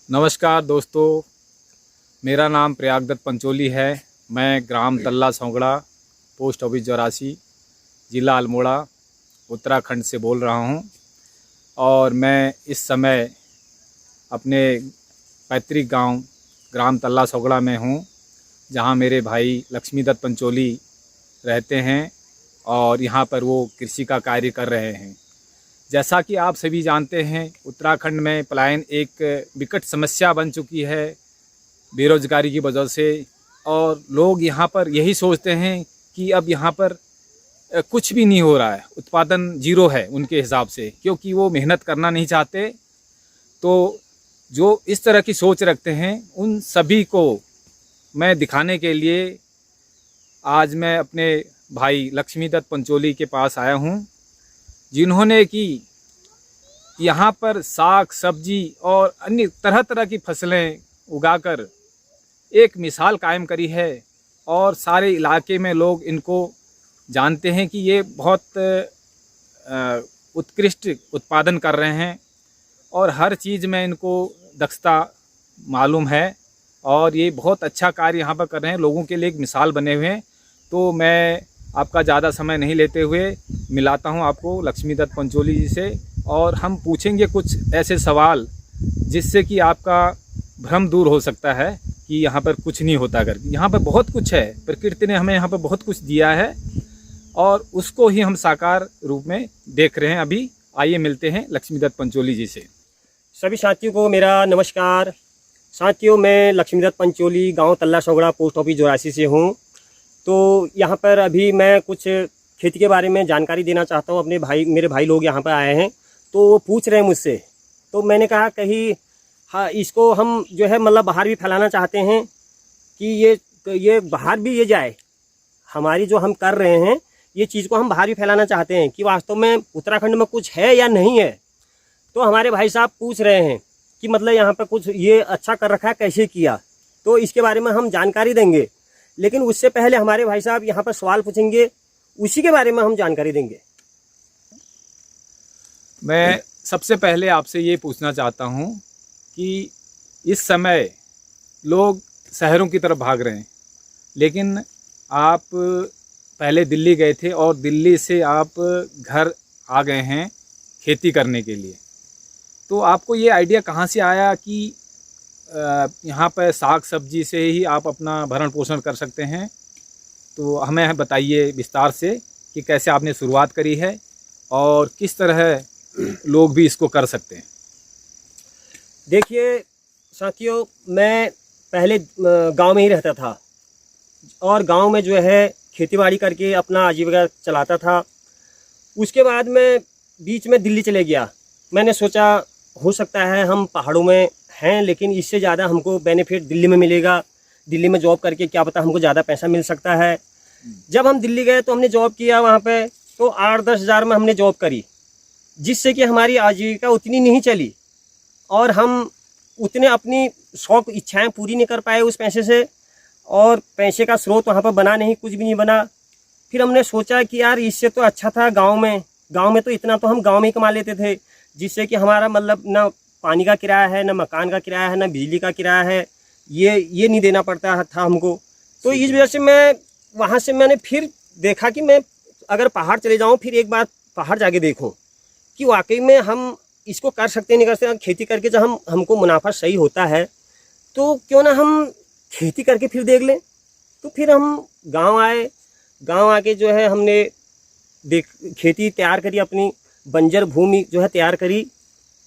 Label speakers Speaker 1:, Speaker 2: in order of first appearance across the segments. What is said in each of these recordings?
Speaker 1: नमस्कार दोस्तों, मेरा नाम प्रयागदत्त पंचोली है। मैं ग्राम तल्ला सौगड़ा, पोस्ट ऑफिस 84, ज़िला अल्मोड़ा, उत्तराखंड से बोल रहा हूं। और मैं इस समय अपने पैतृक गांव ग्राम तल्ला सौगड़ा में हूं, जहां मेरे भाई लक्ष्मीदत्त पंचोली रहते हैं और यहां पर वो कृषि का कार्य कर रहे हैं। जैसा कि आप सभी जानते हैं, उत्तराखंड में पलायन एक विकट समस्या बन चुकी है बेरोज़गारी की वजह से। और लोग यहाँ पर यही सोचते हैं कि अब यहाँ पर कुछ भी नहीं हो रहा है, उत्पादन जीरो है उनके हिसाब से, क्योंकि वो मेहनत करना नहीं चाहते। तो जो इस तरह की सोच रखते हैं, उन सभी को मैं दिखाने के लिए आज मैं अपने भाई लक्ष्मीदत्त पंचोली के पास आया हूँ, जिन्होंने कि यहाँ पर साग सब्जी और अन्य तरह तरह की फसलें उगाकर एक मिसाल कायम करी है। और सारे इलाके में लोग इनको जानते हैं कि ये बहुत उत्कृष्ट उत्पादन कर रहे हैं और हर चीज़ में इनको दक्षता मालूम है और ये बहुत अच्छा कार्य यहाँ पर कर रहे हैं, लोगों के लिए एक मिसाल बने हुए हैं। तो मैं आपका ज़्यादा समय नहीं लेते हुए मिलाता हूं आपको लक्ष्मीदत्त पंचोली जी से, और हम पूछेंगे कुछ ऐसे सवाल जिससे कि आपका भ्रम दूर हो सकता है कि यहाँ पर कुछ नहीं होता करके। यहाँ पर बहुत कुछ है, प्रकृति ने हमें यहाँ पर बहुत कुछ दिया है और उसको ही हम साकार रूप में देख रहे हैं अभी। आइए मिलते हैं लक्ष्मीदत्त पंचोली जी से।
Speaker 2: सभी साथियों को मेरा नमस्कार। साथियों, मैं लक्ष्मीदत्त पंचोली गांव तल्ला सौगड़ा पोस्ट ऑफिस 84 से हूं। तो यहाँ पर अभी मैं कुछ खेती के बारे में जानकारी देना चाहता हूँ। मेरे भाई लोग यहाँ पर आए हैं, तो वो पूछ रहे हैं मुझसे। तो मैंने कहा कहीं हाँ, इसको हम जो है मतलब बाहर भी फैलाना चाहते हैं कि ये बाहर भी ये जाए। हमारी जो हम कर रहे हैं ये चीज़ को हम बाहर भी फैलाना चाहते हैं कि वास्तव में उत्तराखंड में कुछ है या नहीं है। तो हमारे भाई साहब पूछ रहे हैं कि मतलब यहाँ पर कुछ ये अच्छा कर रखा है, कैसे किया। तो इसके बारे में हम जानकारी देंगे, लेकिन उससे पहले हमारे भाई साहब यहाँ पर सवाल पूछेंगे, उसी के बारे में हम जानकारी देंगे।
Speaker 1: मैं सबसे पहले आपसे ये पूछना चाहता हूँ कि इस समय लोग शहरों की तरफ भाग रहे हैं, लेकिन आप पहले दिल्ली गए थे और दिल्ली से आप घर आ गए हैं खेती करने के लिए। तो आपको ये आइडिया कहाँ से आया कि यहाँ पर साग सब्जी से ही आप अपना भरण पोषण कर सकते हैं? तो हमें बताइए विस्तार से कि कैसे आपने शुरुआत करी है और किस तरह लोग भी इसको कर सकते हैं।
Speaker 2: देखिए साथियों, मैं पहले गांव में ही रहता था और गांव में जो है खेतीबाड़ी करके अपना आजीविका चलाता था। उसके बाद मैं बीच में दिल्ली चले गया। मैंने सोचा हो सकता है हम पहाड़ों में हैं, लेकिन इससे ज़्यादा हमको बेनिफिट दिल्ली में मिलेगा। दिल्ली में जॉब करके क्या पता हमको ज़्यादा पैसा मिल सकता है। जब हम दिल्ली गए तो हमने जॉब किया वहाँ पे, तो 8-10 हज़ार में हमने जॉब करी, जिससे कि हमारी आजीविका उतनी नहीं चली और हम उतने अपनी शौक इच्छाएं पूरी नहीं कर पाए उस पैसे से, और पैसे का स्रोत वहाँ पर बना नहीं, कुछ भी नहीं बना। फिर हमने सोचा कि यार इससे तो अच्छा था गाँव में तो इतना तो हम गाँव में ही कमा लेते थे, जिससे कि हमारा मतलब ना पानी का किराया है, ना मकान का किराया है, ना बिजली का किराया है, ये नहीं देना पड़ता था हमको। तो इस वजह से मैं वहाँ से मैंने फिर देखा कि मैं अगर पहाड़ चले जाऊँ, फिर एक बार पहाड़ जाके देखूँ कि वाकई में हम इसको कर सकते नहीं कर सकते। खेती करके जब हमको मुनाफा सही होता है तो क्यों ना हम खेती करके फिर देख लें। तो फिर हम गाँव आए। गाँव आके जो है हमने खेती तैयार करी, अपनी बंजर भूमि जो है तैयार करी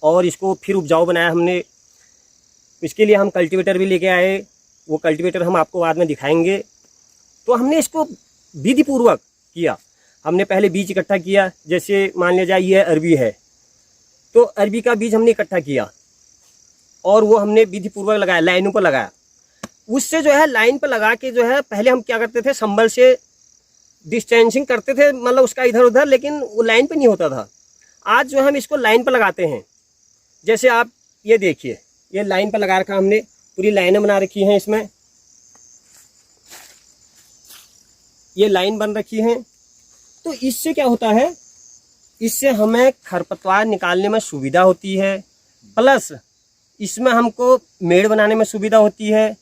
Speaker 2: और इसको फिर उपजाऊ बनाया हमने। इसके लिए हम कल्टीवेटर भी लेके आए, वो कल्टीवेटर हम आपको बाद में दिखाएंगे। तो हमने इसको विधि पूर्वक किया। हमने पहले बीज इकट्ठा किया, जैसे मान लिया जाए ये अरबी है, तो अरबी का बीज हमने इकट्ठा किया और वो हमने विधि पूर्वक लगाया, लाइनों पर लगाया। उससे जो है लाइन पर लगा के जो है पहले हम क्या करते थे, संबल से डिस्टेंसिंग करते थे, मतलब उसका इधर उधर, लेकिन वो लाइन पे नहीं होता था। आज जो हम इसको लाइन पर लगाते हैं, जैसे आप ये देखिए, ये लाइन पर लगा रखा हमने, पूरी लाइनें बना रखी हैं, इसमें ये लाइन बन रखी हैं। तो इससे क्या होता है, इससे हमें खरपतवार निकालने में सुविधा होती है, प्लस इसमें हमको मेड़ बनाने में सुविधा होती है,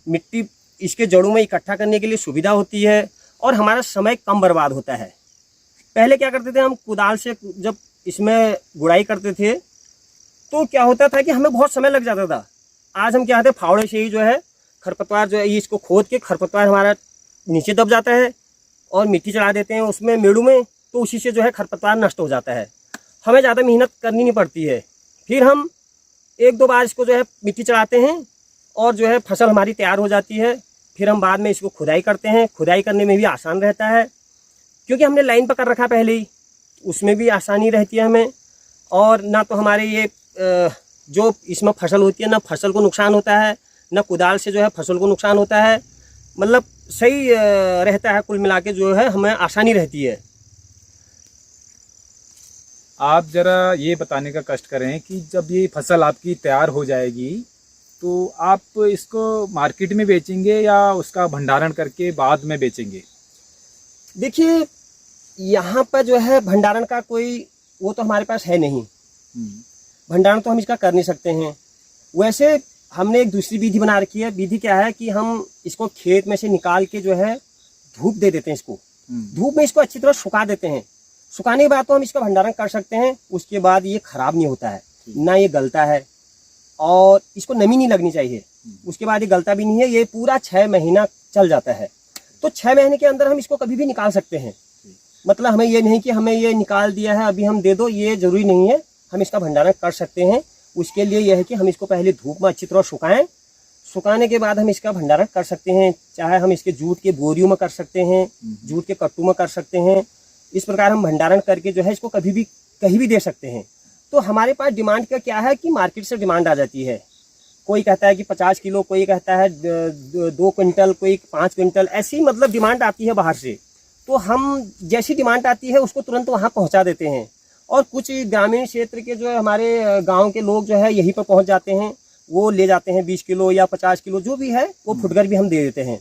Speaker 2: मिट्टी इसके जड़ों में इकट्ठा करने के लिए सुविधा होती है और हमारा समय कम बर्बाद होता है। पहले क्या करते थे, हम कुदाल से जब इसमें गुड़ाई करते थे तो क्या होता था कि हमें बहुत समय लग जाता था। आज हम क्या करते हैं, फावड़े से ही जो है खरपतवार जो है ये इसको खोद के खरपतवार हमारा नीचे दब जाता है और मिट्टी चढ़ा देते हैं उसमें मेड़ू में, तो उसी से जो है खरपतवार नष्ट हो जाता है। हमें ज़्यादा मेहनत करनी नहीं पड़ती है। फिर हम 1-2 बार इसको जो है मिट्टी चढ़ाते हैं और जो है फसल हमारी तैयार हो जाती है। फिर हम बाद में इसको खुदाई करते हैं। खुदाई करने में भी आसान रहता है क्योंकि हमने लाइन पकड़ रखा पहले ही, उसमें भी आसानी रहती है हमें। और ना तो हमारे ये जो इसमें फसल होती है ना फसल को नुकसान होता है, ना कुदाल से जो है फसल को नुकसान होता है। मतलब सही रहता है, कुल मिला के जो है हमें आसानी रहती है।
Speaker 1: आप ज़रा ये बताने का कष्ट करें कि जब ये फसल आपकी तैयार हो जाएगी तो आप इसको मार्केट में बेचेंगे या उसका भंडारण करके बाद में बेचेंगे?
Speaker 2: देखिए, यहाँ पर जो है भंडारण का कोई वो तो हमारे पास है नहीं। भंडारण तो हम इसका कर नहीं सकते हैं। वैसे हमने एक दूसरी विधि बना रखी है। विधि क्या है कि हम इसको खेत में से निकाल के जो है धूप दे देते हैं इसको, धूप में इसको अच्छी तरह सुखा देते हैं। सुखाने के बाद तो हम इसका भंडारण कर सकते हैं। उसके बाद ये खराब नहीं होता है, ना ये गलता है और इसको नमी नहीं लगनी चाहिए। उसके बाद ये गलता भी नहीं है। ये पूरा 6 महीना चल जाता है। तो 6 महीने के अंदर हम इसको कभी भी निकाल सकते हैं। मतलब हमें ये नहीं कि हमें ये निकाल दिया है अभी हम दे दो, ये जरूरी नहीं है। हम इसका भंडारण कर सकते हैं। उसके लिए यह है कि हम इसको पहले धूप में अच्छी तरह सुखाएं। सुखाने के बाद हम इसका भंडारण कर सकते हैं। चाहे हम इसके जूट के बोरियों में कर सकते हैं, जूट के कट्टू में कर सकते हैं। इस प्रकार हम भंडारण करके जो है इसको कभी भी कहीं भी दे सकते हैं। तो हमारे पास डिमांड का क्या है कि मार्केट से डिमांड आ जाती है। कोई कहता है कि 50 किलो, कोई कहता है 2 क्विंटल, कोई 5 क्विंटल, ऐसी मतलब डिमांड आती है बाहर से। तो हम जैसी डिमांड आती है उसको तुरंत वहाँ पहुँचा देते हैं। और कुछ ग्रामीण क्षेत्र के जो है हमारे गांव के लोग जो है यहीं पर पहुंच जाते हैं, वो ले जाते हैं 20 किलो या 50 किलो जो भी है, वो फुटकर भी हम दे देते हैं।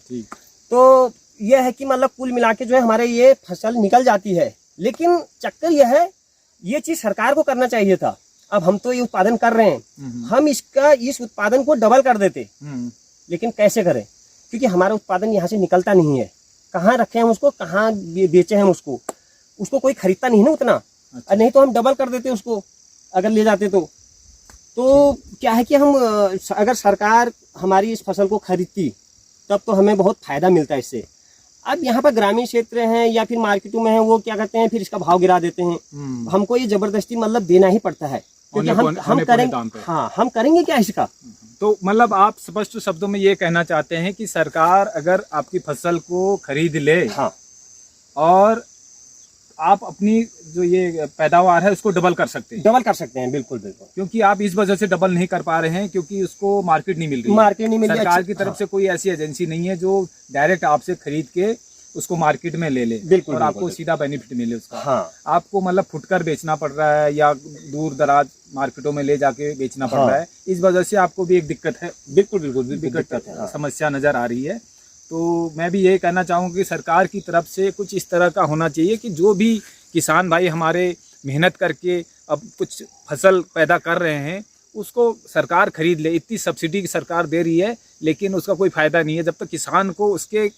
Speaker 2: तो यह है कि मतलब कुल मिला के जो है हमारे ये फसल निकल जाती है। लेकिन चक्कर यह है, ये चीज़ सरकार को करना चाहिए था। अब हम तो ये उत्पादन कर रहे हैं, हम इस उत्पादन को डबल कर देते। लेकिन कैसे करें, क्योंकि हमारा उत्पादन यहाँ से निकलता नहीं है। कहाँ रखे हम उसको, कहाँ बेचे हम उसको कोई खरीदता नहीं ना उतना। अच्छा। नहीं तो हम डबल कर देते उसको अगर ले जाते तो क्या है कि हम अगर सरकार हमारी इस फसल को खरीदती तब तो हमें बहुत फायदा मिलता है इससे। अब यहाँ पर ग्रामीण क्षेत्र हैं या फिर मार्केटों में हैं, वो क्या करते हैं फिर इसका भाव गिरा देते हैं। हमको ये जबरदस्ती मतलब देना ही पड़ता है क्योंकि हम करेंगे। हाँ, हम करेंगे क्या इसका।
Speaker 1: तो मतलब आप स्पष्ट शब्दों में ये कहना चाहते हैं कि सरकार अगर आपकी फसल को खरीद ले, हाँ, और आप अपनी जो ये पैदावार है उसको डबल कर सकते हैं।
Speaker 2: डबल कर सकते हैं, बिल्कुल बिल्कुल।
Speaker 1: क्योंकि आप इस वजह से डबल नहीं कर पा रहे हैं क्योंकि उसको मार्केट नहीं मिल रही। सरकार की तरफ से कोई ऐसी एजेंसी नहीं है जो डायरेक्ट आपसे खरीद के उसको मार्केट में ले ले। बिल्कुल, और आपको सीधा बेनिफिट मिले उसका। हाँ। आपको मतलब फुटकर बेचना पड़ रहा है या दूर दराज मार्केटों में ले जाके बेचना पड़ रहा है। इस वजह से आपको भी एक दिक्कत है। बिल्कुल बिल्कुल दिक्कत है, समस्या नजर आ रही है। तो मैं भी ये कहना चाहूँगा कि सरकार की तरफ से कुछ इस तरह का होना चाहिए कि जो भी किसान भाई हमारे मेहनत करके अब कुछ फसल पैदा कर रहे हैं उसको सरकार खरीद ले। इतनी सब्सिडी की सरकार दे रही है लेकिन उसका कोई फ़ायदा नहीं है जब तक किसान को उसके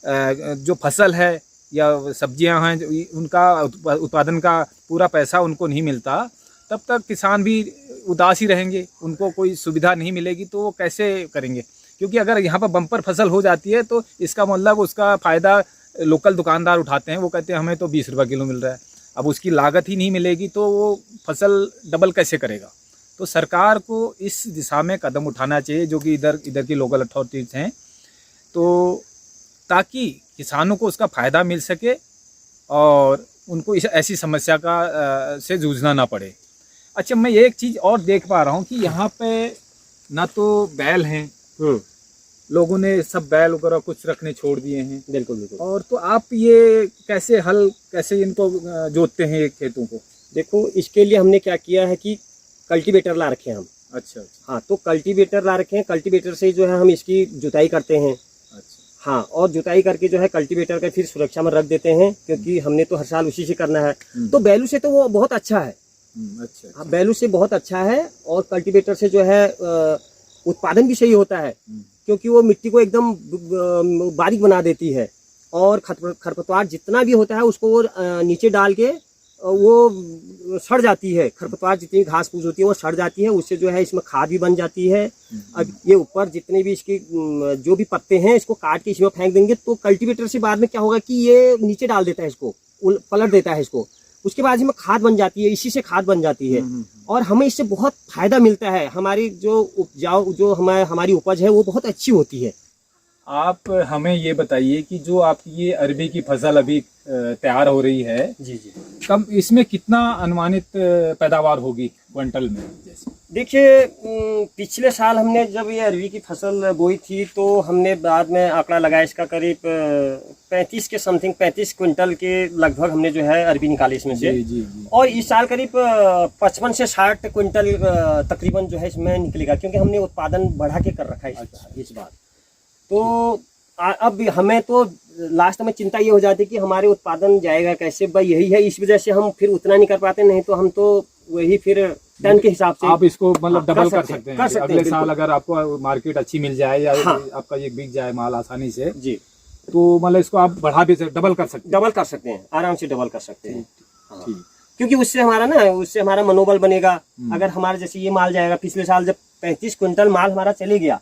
Speaker 1: जो फसल है या सब्जियां हैं उनका उत्पादन का पूरा पैसा उनको नहीं मिलता, तब तक किसान भी उदास ही रहेंगे। उनको कोई सुविधा नहीं मिलेगी तो वो कैसे करेंगे। क्योंकि अगर यहाँ पर बम्पर फसल हो जाती है तो इसका मतलब उसका फ़ायदा लोकल दुकानदार उठाते हैं। वो कहते हैं हमें तो 20 रुपये किलो मिल रहा है, अब उसकी लागत ही नहीं मिलेगी तो वो फसल डबल कैसे करेगा। तो सरकार को इस दिशा में कदम उठाना चाहिए जो कि इधर की लोकल अथॉरिटीज़ हैं, तो ताकि किसानों को उसका फ़ायदा मिल सके और उनको ऐसी समस्या का से जूझना ना पड़े। अच्छा, मैं एक चीज़ और देख पा रहा हूँ कि यहाँ पे ना तो बैल हैं, लोगों ने सब बैल वगैरह कुछ रखने छोड़ दिए हैं। बिल्कुल बिल्कुल। और तो आप ये कैसे इनको जोतते हैं खेतों को?
Speaker 2: देखो, इसके लिए हमने क्या किया है कि कल्टीवेटर ला रखे हैं हम।
Speaker 1: अच्छा।
Speaker 2: हाँ, तो कल्टीवेटर ला रखे हैं। कल्टीवेटर से जो है हम इसकी जुताई करते हैं। अच्छा। हाँ, और जुताई करके जो है कल्टीवेटर का फिर सुरक्षा में रख देते हैं क्योंकि हमने तो हर साल उसी से करना है। तो बैलों से तो वो बहुत अच्छा है
Speaker 1: अच्छा
Speaker 2: हाँ, बैलू से बहुत अच्छा है और कल्टीवेटर से जो है उत्पादन भी सही होता है, क्योंकि वो मिट्टी को एकदम बारीक बना देती है और खरपतवार जितना भी होता है उसको वो नीचे डाल के वो सड़ जाती है। खरपतवार जितनी घास फूस होती है वो सड़ जाती है, उससे जो है इसमें खाद भी बन जाती है। अब ये ऊपर जितने भी इसके जो भी पत्ते हैं इसको काट के इसमें फेंक देंगे तो कल्टीवेटर से बाद में क्या होगा कि ये नीचे डाल देता है, इसको पलट देता है इसको, उसके बाद इसमें खाद बन जाती है, इसी से खाद बन जाती है और हमें इससे बहुत फायदा मिलता है। हमारी जो उपजाऊ जो हमारी उपज है वो बहुत अच्छी होती है।
Speaker 1: आप हमें ये बताइए कि जो आपकी ये अरबी की फसल अभी तैयार हो रही है,
Speaker 2: जी जी,
Speaker 1: कब इसमें कितना अनुमानित पैदावार होगी क्विंटल में?
Speaker 2: देखिए पिछले साल हमने जब ये अरबी की फसल बोई थी तो हमने बाद में आंकड़ा लगाया, इसका करीब 35 के समथिंग 35 क्विंटल के लगभग हमने जो है अरबी निकाली इसमें से।
Speaker 1: जी, जी, जी। और
Speaker 2: और इस साल करीब 55 से 60 क्विंटल तकरीबन जो है इसमें निकलेगा, क्योंकि हमने उत्पादन बढ़ा के कर रखा है इस बार। तो अब हमें तो लास्ट में चिंता ये हो जाती है कि हमारे उत्पादन जाएगा कैसे, भाई यही है, इस वजह से हम फिर उतना नहीं कर पाते, नहीं तो हम तो वही फिर टन के हिसाब से
Speaker 1: आप इसको मतलब डबल कर सकते हैं।
Speaker 2: कर सकते
Speaker 1: अगले
Speaker 2: हैं,
Speaker 1: साल अगर आपको मार्केट अच्छी मिल जाए या
Speaker 2: हाँ।
Speaker 1: आपका ये बिक जाए माल आसानी से,
Speaker 2: जी,
Speaker 1: तो मतलब इसको आप बढ़ा भी डबल कर सकते हैं।
Speaker 2: डबल कर सकते हैं, आराम से डबल कर सकते हैं। हाँ।
Speaker 1: ठीक।
Speaker 2: क्योंकि उससे हमारा मनोबल बनेगा। अगर हमारा जैसे ये माल जाएगा, पिछले साल जब 35 क्विंटल माल हमारा चले गया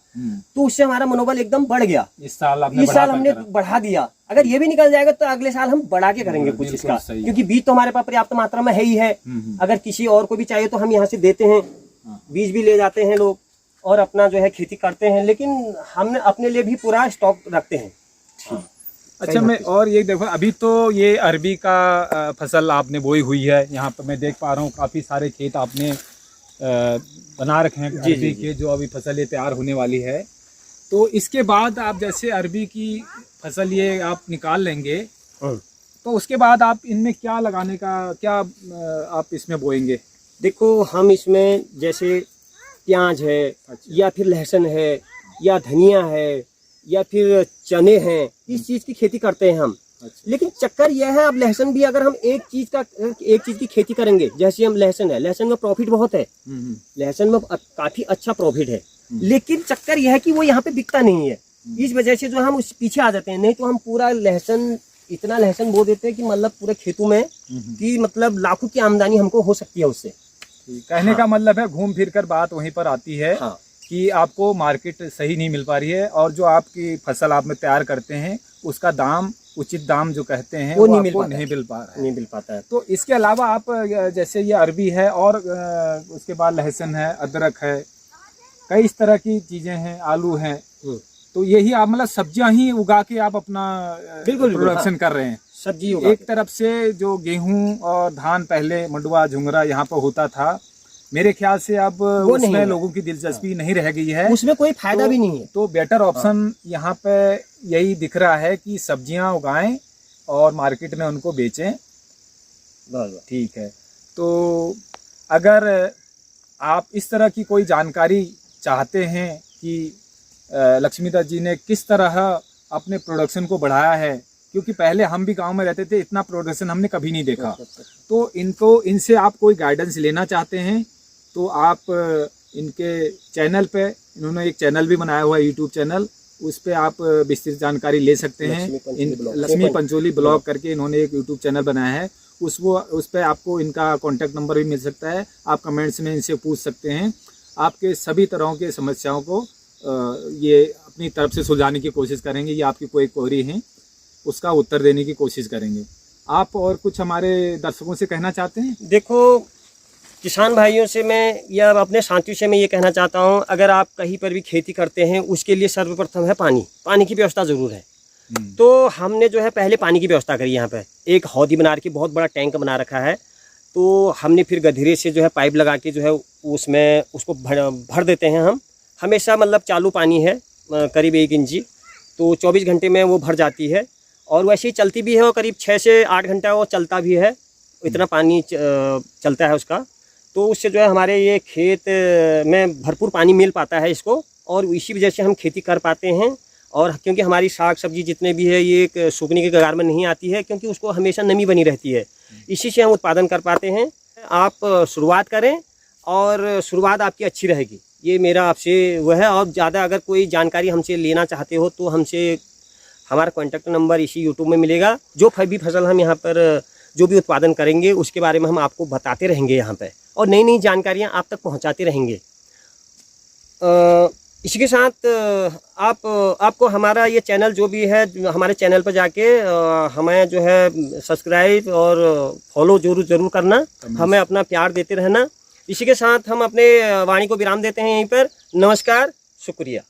Speaker 2: तो उससे हमारा मनोबल एकदम बढ़ गया।
Speaker 1: इस साल
Speaker 2: हमने बढ़ा दिया, अगर ये भी निकल जाएगा तो अगले साल हम बढ़ा के करेंगे कुछ इसका, क्योंकि बीज तो हमारे पास पर्याप्त मात्रा में है ही है। अगर किसी और को भी चाहिए तो हम यहाँ से देते हैं, बीज भी ले जाते हैं लोग और अपना जो है खेती करते हैं, लेकिन हमने अपने लिए भी पूरा स्टॉक रखते हैं।
Speaker 1: अच्छा, मैं और ये देखो, अभी तो ये अरबी का फसल आपने बोई हुई है, यहाँ पर मैं देख पा रहा हूँ काफ़ी सारे खेत आपने बना रखे हैं अरबी के, जो अभी फसल ये तैयार होने वाली है। तो इसके बाद आप जैसे अरबी की फसल ये आप निकाल लेंगे तो उसके बाद आप इनमें क्या लगाने का, क्या आप इसमें बोएंगे?
Speaker 2: देखो हम इसमें जैसे प्याज है, या फिर लहसुन है, या धनिया है, या फिर चने हैं, इस चीज की खेती करते हैं हम। लेकिन चक्कर यह है, अब लहसुन भी अगर हम एक चीज की खेती करेंगे, जैसे हम लहसुन है, लहसुन में प्रॉफिट बहुत है, लहसुन में काफी अच्छा प्रॉफिट है, लेकिन चक्कर यह है कि वो यहाँ पे बिकता नहीं है। इस वजह से जो हम उस पीछे आ जाते हैं, नहीं तो हम पूरा लहसुन, इतना लहसुन बो देते हैं कि मतलब पूरे खेतों में कि मतलब लाखों की आमदनी हमको हो सकती है उससे।
Speaker 1: कहने का मतलब है, घूम फिर कर बात वहीं पर आती है कि आपको मार्केट सही नहीं मिल पा रही है और जो आपकी फसल आप में तैयार करते हैं उसका दाम, उचित दाम जो कहते हैं वो नहीं मिल पाता है। तो इसके अलावा आप जैसे ये अरबी है और उसके बाद लहसुन है, अदरक है, कई इस तरह की चीजें हैं, आलू हैं, तो यही आप मतलब सब्जियां ही उगा के आप अपना प्रोडक्शन कर रहे हैं।
Speaker 2: सब्जी
Speaker 1: एक तरफ से जो गेहूं और धान पहले मंडुआ झुंगरा यहाँ पर होता था, मेरे ख्याल से अब उसमें लोगों की दिलचस्पी नहीं रह गई है,
Speaker 2: उसमें कोई फायदा भी नहीं है।
Speaker 1: तो बेटर ऑप्शन यहाँ पे यही दिख रहा है कि सब्जियां उगाएं और मार्केट में उनको बेचें। ठीक है, तो अगर आप इस तरह की कोई जानकारी चाहते हैं कि लक्ष्मीदत्त जी ने किस तरह अपने प्रोडक्शन को बढ़ाया है, क्योंकि पहले हम भी गांव में रहते थे, इतना प्रोडक्शन हमने कभी नहीं देखा, तो इनसे आप कोई गाइडेंस लेना चाहते हैं तो आप इनके चैनल पे, इन्होंने एक चैनल भी बनाया हुआ है, यूट्यूब चैनल, उस पे आप विस्तृत जानकारी ले सकते हैं। लक्ष्मी पंचोली ब्लॉग करके इन्होंने एक यूट्यूब चैनल बनाया है, उस पे आपको इनका कॉन्टैक्ट नंबर भी मिल सकता है, आप कमेंट्स में इनसे पूछ सकते हैं। आपके सभी तरह के समस्याओं को ये अपनी तरफ से सुलझाने की कोशिश करेंगे, ये आपकी कोई क्वेरी है उसका उत्तर देने की कोशिश करेंगे। आप और कुछ हमारे दर्शकों से कहना चाहते हैं?
Speaker 2: देखो, किसान भाइयों से मैं या अपने साथियों से मैं ये कहना चाहता हूँ, अगर आप कहीं पर भी खेती करते हैं उसके लिए सर्वप्रथम है पानी की व्यवस्था ज़रूर है। तो हमने जो है पहले पानी की व्यवस्था करी, यहाँ पे एक हौदी बना रखी, बहुत बड़ा टैंक बना रखा है, तो हमने फिर गधीरे से जो है पाइप लगा के जो है उसमें उसको भर देते हैं हम। हमेशा मतलब चालू पानी है, करीब 1 इंची, तो 24 घंटे में वो भर जाती है और वैसे ही चलती भी है, और करीब 6 से 8 घंटा वो चलता भी है, इतना पानी चलता है उसका। तो उससे जो है हमारे ये खेत में भरपूर पानी मिल पाता है इसको, और इसी वजह से हम खेती कर पाते हैं। और क्योंकि हमारी साग सब्जी जितने भी है ये सूखने के कगार में नहीं आती है, क्योंकि उसको हमेशा नमी बनी रहती है, इसी से हम उत्पादन कर पाते हैं। आप शुरुआत करें और शुरुआत आपकी अच्छी रहेगी, ये मेरा आपसे वह है। और ज़्यादा अगर कोई जानकारी हमसे लेना चाहते हो तो हमसे हमारा कॉन्टैक्ट नंबर इसी यूट्यूब में मिलेगा। जो भी फसल हम यहाँ पर जो भी उत्पादन करेंगे उसके बारे में हम आपको बताते रहेंगे यहाँ पे, और नई नई जानकारियाँ आप तक पहुँचाते रहेंगे। इसी के साथ आपको हमारा ये चैनल जो भी है, हमारे चैनल पर जाके हमें जो है सब्सक्राइब और फॉलो ज़रूर करना, हमें अपना प्यार देते रहना। इसी के साथ हम अपने वाणी को विराम देते हैं यहीं पर। नमस्कार, शुक्रिया।